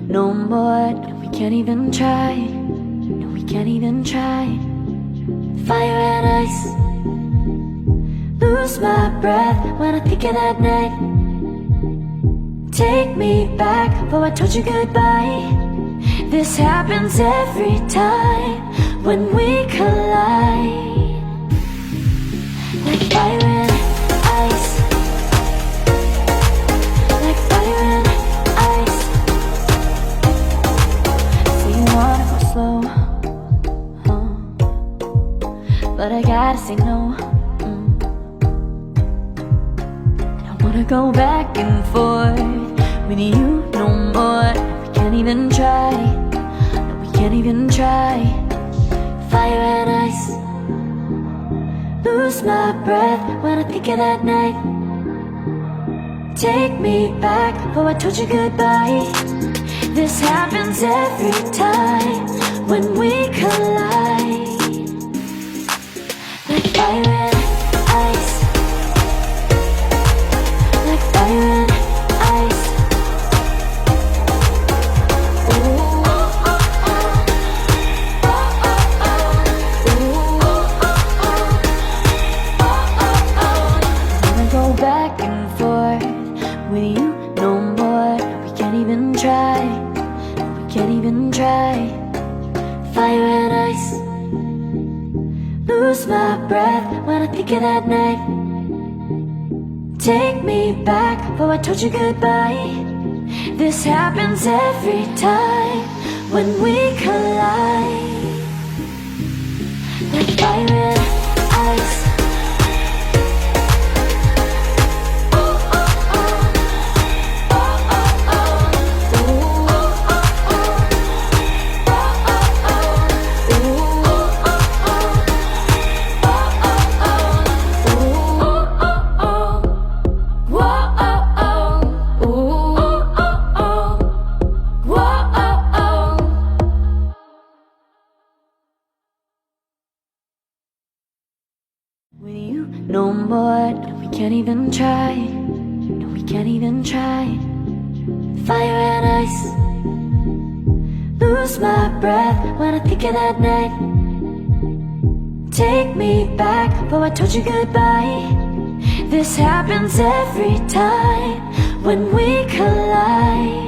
no more. No, we can't even try. No, we can't even try. Fire and ice. Lose my breath when I think of that night. Take me back before I told you goodbye. This happens every time when we collide. Like fire and ice. Like fire and ice. So you wanna go slow, but I gotta say no. I don't wanna go back and forth with you no more. We can't even try. No, we can't even try. Fire and ice. Lose my breath when I think of that night. Take me back before I told you goodbye. This happens every time when we collide. Like fire and ice. Like fire and ice. Ooh, oh, oh, oh. Oh, oh, oh. Ooh, oh, oh, oh. Oh, oh, oh. I wanna go back and forth with you no more. We can't even try. We can't even try. Fire and ice. Lose my breath when I think of that night. Take me back before I told you goodbye. This happens every time when we collide. Like fire and ice. Oh, oh, oh. Oh, oh, oh. Ooh, oh, oh, oh. Oh, oh, oh. Ooh, oh, oh, oh. With you no more. No, we can't even try. No, we can't even try. Fire and ice. Lose my breath when I think of that night. Take me back before I told you goodbye. This happens every time when we collide.